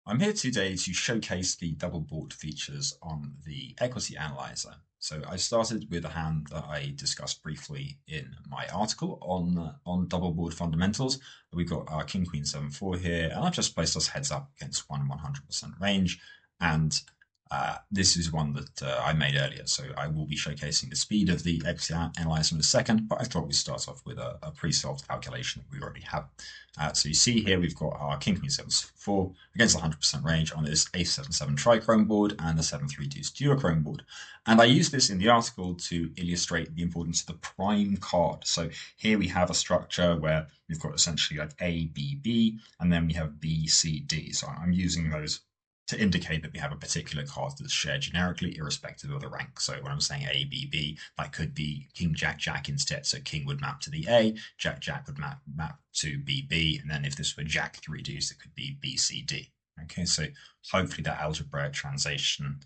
I'm here today to showcase the double board features on the equity analyzer. So I started with a hand that I discussed briefly in my article on double board fundamentals. We've got our King Queen 7-4 here, and I've just placed us heads up against 100% range. And this is one that I made earlier, so I will be showcasing the speed of the equity analyzer in a second, but I thought we'd start off with a pre-solved calculation that we already have. So you see here we've got our King Queen 7-4 against 100% range on this Ace-7-7 trichrome board and the 7-3 deuce duochrome board. And I use this in the article to illustrate the importance of the prime card. So here we have a structure where we've got essentially like A, B, B, and then we have B, C, D. So I'm using those to indicate that we have a particular card that's shared generically, irrespective of the rank. So when I'm saying A, B, B, that could be King, Jack, Jack instead. So King would map to the A, Jack, Jack would map to B, B, and then if this were Jack 3 deuce, it could be B, C, D. Okay, so hopefully that algebraic translation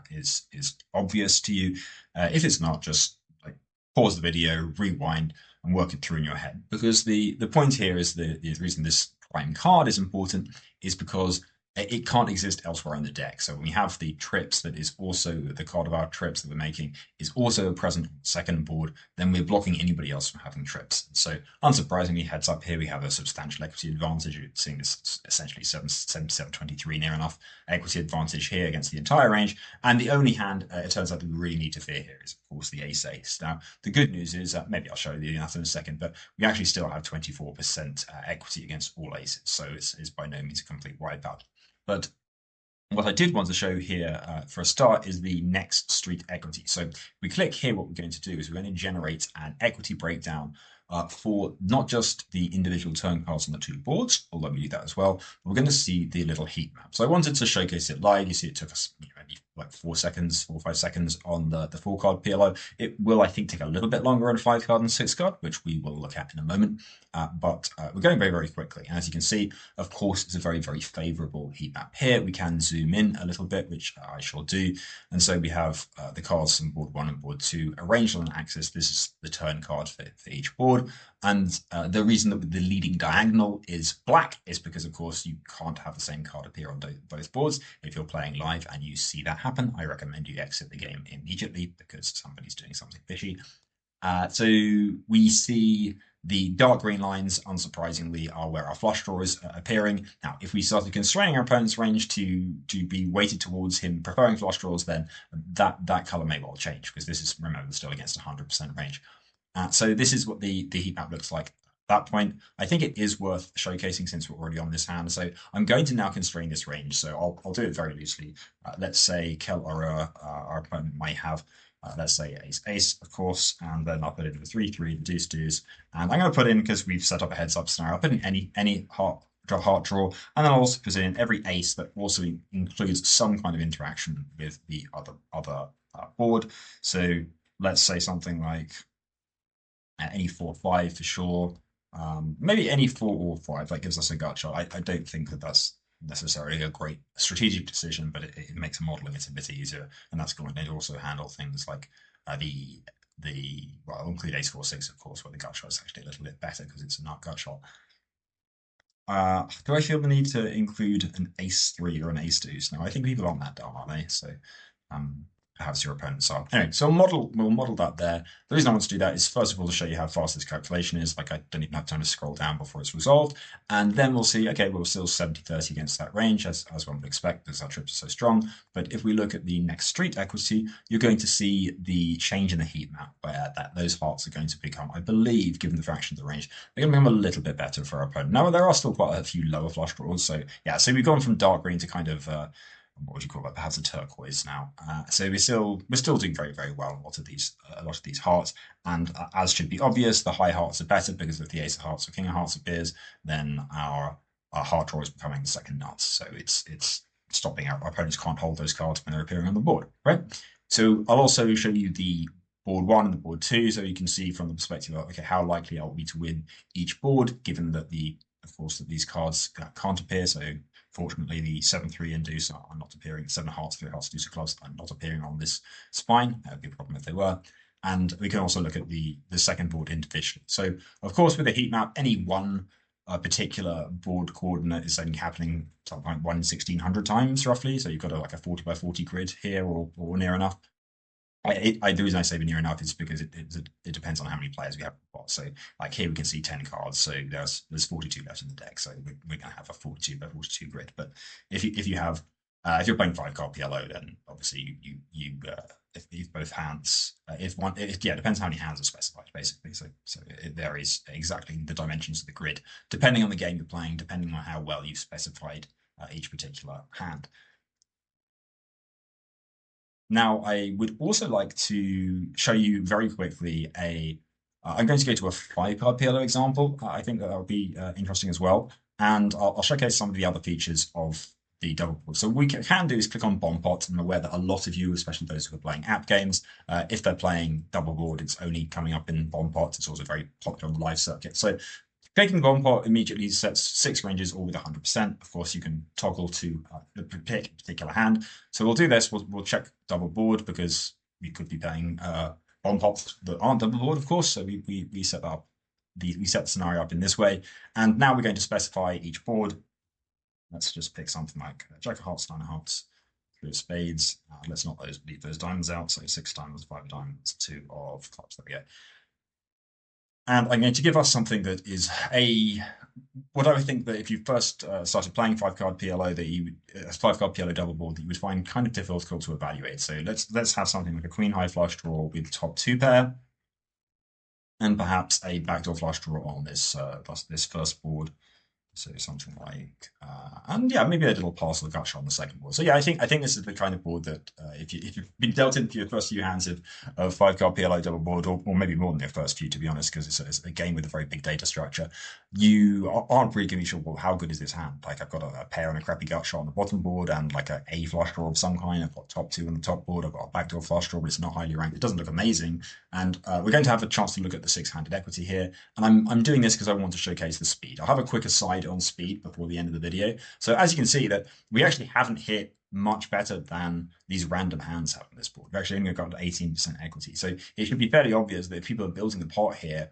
is obvious to you. If it's not, just like pause the video, rewind, and work it through in your head. Because the point here is the reason this prime card is important is because it can't exist elsewhere in the deck. So when we have the trips that is also the card of our trips that we're making is also present on the second board, then we're blocking anybody else from having trips. So unsurprisingly, heads up here, we have a substantial equity advantage. You're seeing this essentially 7-7-23 near enough equity advantage here against the entire range. And the only hand it turns out that we really need to fear here is, of course, the ace-ace. Now, the good news is, maybe I'll show you that in a second, but we actually still have 24% equity against all aces. So it's by no means a complete wipeout. But what I did want to show here for a start is the next street equity. So if we click here, what we're going to do is we're going to generate an equity breakdown for not just the individual turn cards on the two boards, although we do that as well, but we're going to see the little heat map. So I wanted to showcase it live. You see it took us maybe like 4 or 5 seconds on the 4-card PLO. It will, I think, take a little bit longer on 5-card and 6-card, which we will look at in a moment. But we're going very, very quickly. And as you can see, of course, it's a very, very favorable heat map here. We can zoom in a little bit, which I shall do. And so we have the cards from board 1 and board 2 arranged on an axis. This is the turn card for each board. And the reason that the leading diagonal is black is because, of course, you can't have the same card appear on both boards. If you're playing live and you see that happen, I recommend you exit the game immediately because somebody's doing something fishy. So we see the dark green lines, unsurprisingly, are where our flush draw is appearing. Now, if we started constraining our opponent's range to be weighted towards him preferring flush draws, then that color may well change because this is, remember, still against 100% range. So this is what the heat map looks like at that point. I think it is worth showcasing since we're already on this hand. So I'm going to now constrain this range. So I'll do it very loosely. Let's say Kel or our opponent might have, let's say ace-ace, of course, and then I'll put in the 3-3, the deuce-deuce. And I'm going to put in, because we've set up a heads-up scenario, I'll put in any heart draw, and then I'll also put in every ace that also includes some kind of interaction with the other board. So let's say something like any 4-5 for sure. Maybe any 4 or 5. That gives us a gut shot. I don't think that that's necessarily a great strategic decision, but it makes modeling it a bit easier. And that's going to also handle things like well, I'll include ace-4-6, of course, where the gut shot is actually a little bit better because it's a nut gut shot. Do I feel the need to include an ace-3 or an ace-deuce? No, I think people aren't that dumb, are they? So perhaps your opponents are. Anyway, so we'll model that there. The reason I want to do that is, first of all, to show you how fast this calculation is. Like, I don't even have time to scroll down before it's resolved. And then we'll see, okay, we're still 70-30 against that range, as one would expect, because our trips are so strong. But if we look at the next street equity, you're going to see the change in the heat map, where those hearts are going to become, I believe, given the fraction of the range, they're going to become a little bit better for our opponent. Now, there are still quite a few lower flush draws. So, yeah, so we've gone from dark green to kind of what would you call that? Perhaps a turquoise now. So we're still doing very, very well on a lot of these hearts. And as should be obvious, the high hearts are better because if the ace of hearts or king of hearts appears, then our heart draw is becoming the second nuts. So it's stopping our opponents can't hold those cards when they're appearing on the board, right? So I'll also show you the board 1 and the board 2, so you can see from the perspective of, okay, how likely are we to win each board, given that of course, that these cards can't appear. So fortunately, the 7-3 and deuce are not appearing. 7 hearts, 3 hearts, deuce of clubs are not appearing on this spine. That would be a problem if they were. And we can also look at the second board individually. So, of course, with a heat map, any one a particular board coordinate is only happening something like 1/1600 times roughly. So you've got like a 40 by 40 grid here or near enough. The reason I say near enough is because it depends on how many players we have. So like here we can see 10 cards, so there's 42 left in the deck, so we're going to have a 42 by 42 grid. But if you have if you're playing 5 card PLO, then obviously if both hands if one it depends how many hands are specified basically. So it varies exactly the dimensions of the grid depending on the game you're playing, depending on how well you've specified each particular hand. Now, I would also like to show you very quickly I'm going to go to a 5 card PLO example. I think that will be interesting as well. And I'll showcase some of the other features of the double board. So what we can do is click on Bomb Pot. I'm aware that a lot of you, especially those who are playing app games, if they're playing double board, it's only coming up in Bomb Pot. It's also very popular on the live circuit. So clicking Bomb Pot immediately sets 6 ranges, all with 100%. Of course, you can toggle to pick a particular hand. So we'll do this. We'll check double board because we could be playing Bomb Pots that aren't double board, of course. So we set up we set the scenario up in this way. And now we're going to specify each board. Let's just pick something like Jack of Hearts, 9 of Hearts, 3 of Spades. Let's not leave those diamonds out. So 6 diamonds, 5 of diamonds, 2 of clubs. There we go. And I'm going to give us something that is what I would think that if you first started playing 5 card PLO, that you 5 card PLO double board, that you would find kind of difficult to evaluate. So let's have something like a queen high flush draw with top 2 pair, and perhaps a backdoor flush draw on this first board. So something like, and yeah, maybe a little pass or gut shot on the second board. So yeah, I think this is the kind of board that if you've been dealt into your first few hands of 5 card PLO double board, or maybe more than your first few, to be honest, because it's a game with a very big data structure, you aren't really going to be sure, well, how good is this hand? Like I've got a pair and a crappy gut shot on the bottom board, and like a flush draw of some kind. I've got top 2 on the top board. I've got a backdoor flush draw, but it's not highly ranked. It doesn't look amazing. And we're going to have a chance to look at the 6-handed equity here. And I'm doing this because I want to showcase the speed. I'll have a quick aside on speed before the end of the video. So as you can see that we actually haven't hit much better than these random hands have on this board. We've actually only got 18% equity. So it should be fairly obvious that if people are building the pot here,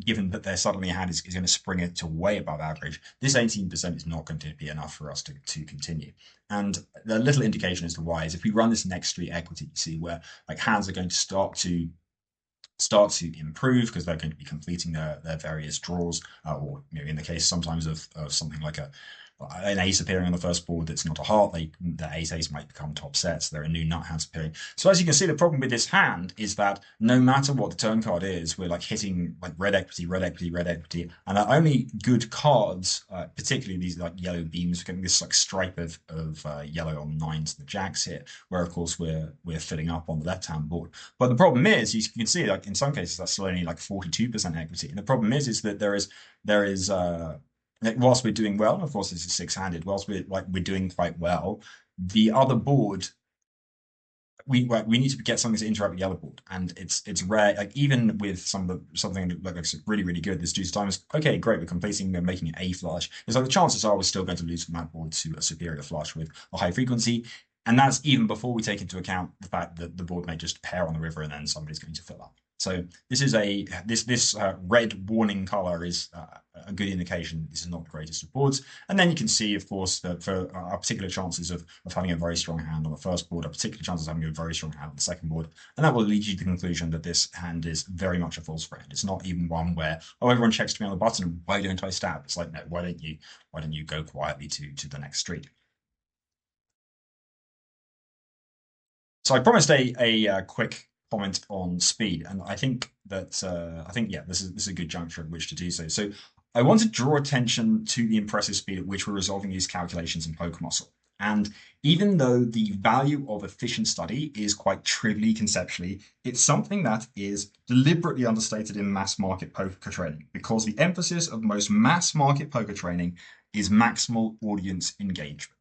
given that their suddenly a hand is going to spring it to way above average, this 18% is not going to be enough for us to continue. And the little indication as to why is if we run this next street equity, you see where like hands are going to start to improve because they're going to be completing their various draws, or in the case sometimes of something like an ace appearing on the first board that's not a heart, the ace might become top sets. There are new nut hands appearing. So as you can see, the problem with this hand is that no matter what the turn card is, we're like hitting like red equity, red equity, red equity, and our only good cards, particularly these like yellow beams, getting this like stripe of yellow on the 9s and the jacks here, where of course we're filling up on the left hand board. But the problem is, you can see like in some cases that's still only like 42% equity, and the problem is that there is whilst we're doing well, and of course this is 6-handed, whilst we're doing quite well, the other board we need to get something to interact with the other board, and it's rare. Like even with something that looks really really good, this deuce times. Okay, great, we're completing, we're making a flush. It's like the chances are we're still going to lose from that board to a superior flush with a high frequency, and that's even before we take into account the fact that the board may just pair on the river and then somebody's going to fill up. So this is this red warning color is a good indication this is not the greatest of boards. And then you can see, of course, that for our particular chances of having a very strong hand on the first board, our particular chances of having a very strong hand on the second board, and that will lead you to the conclusion that this hand is very much a false friend. It's not even one where everyone checks to me on the button. Why don't I stab? It's like, no, why don't you go quietly to the next street? So I promised a quick comment on speed, and I think that yeah, this is a good juncture at which to do so. So I want to draw attention to the impressive speed at which we're resolving these calculations in Pokermuscle. And even though the value of efficient study is quite trivially conceptually, it's something that is deliberately understated in mass market poker training, because the emphasis of most mass market poker training is maximal audience engagement.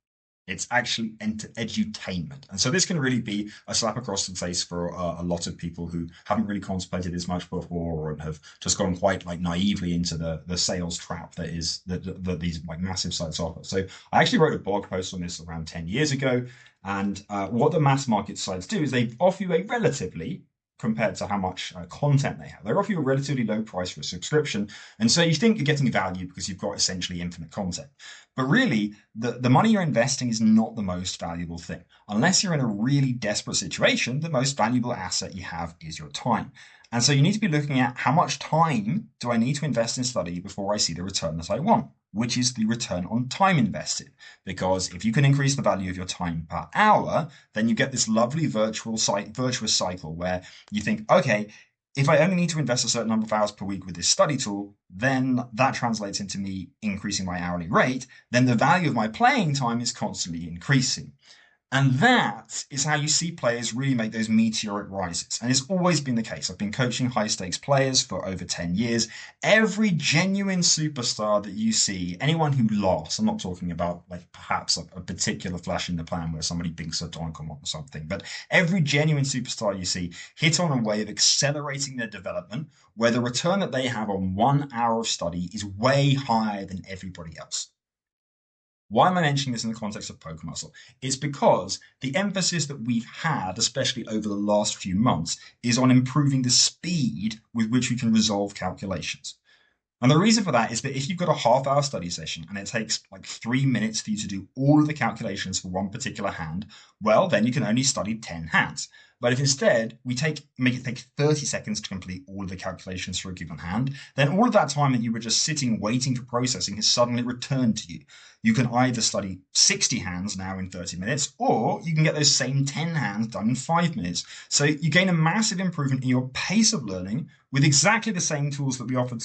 It's actually edutainment. And so this can really be a slap across the face for a lot of people who haven't really contemplated this much before, or have just gone quite like naively into the sales trap that is that these like massive sites offer. So I actually wrote a blog post on this around 10 years ago. And what the mass market sites do is they offer you a relatively compared to how much content they have. They offer you a relatively low price for a subscription, and so you think you're getting value because you've got essentially infinite content. But really, the money you're investing is not the most valuable thing. Unless you're in a really desperate situation, the most valuable asset you have is your time. And so you need to be looking at how much time do I need to invest in study before I see the return that I want, which is the return on time invested. Because if you can increase the value of your time per hour, then you get this lovely virtuous cycle where you think, okay, if I only need to invest a certain number of hours per week with this study tool, then that translates into me increasing my hourly rate. Then the value of my playing time is constantly increasing. And that is how you see players really make those meteoric rises. And it's always been the case. I've been coaching high stakes players for over 10 years. Every genuine superstar that you see, anyone who lost, I'm not talking about like perhaps a particular flash in the pan where somebody binks a Cardquant or something, but every genuine superstar you see hit on a way of accelerating their development where the return that they have on 1 hour of study is way higher than everybody else. Why am I mentioning this in the context of Pokermuscle? It's because the emphasis that we've had, especially over the last few months, is on improving the speed with which we can resolve calculations. And the reason for that is that if you've got a half-hour study session and it takes like 3 minutes for you to do all of the calculations for one particular hand, well, then you can only study 10 hands. But if instead we make it take 30 seconds to complete all of the calculations for a given hand, then all of that time that you were just sitting waiting for processing has suddenly returned to you. You can either study 60 hands now in 30 minutes, or you can get those same 10 hands done in 5 minutes. So you gain a massive improvement in your pace of learning with exactly the same tools that we offered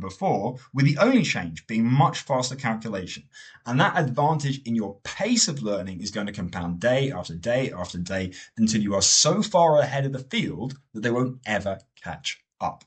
before, with the only change being much faster calculation. And that advantage in your pace of learning is going to compound day after day after day until you are so far ahead of the field that they won't ever catch up.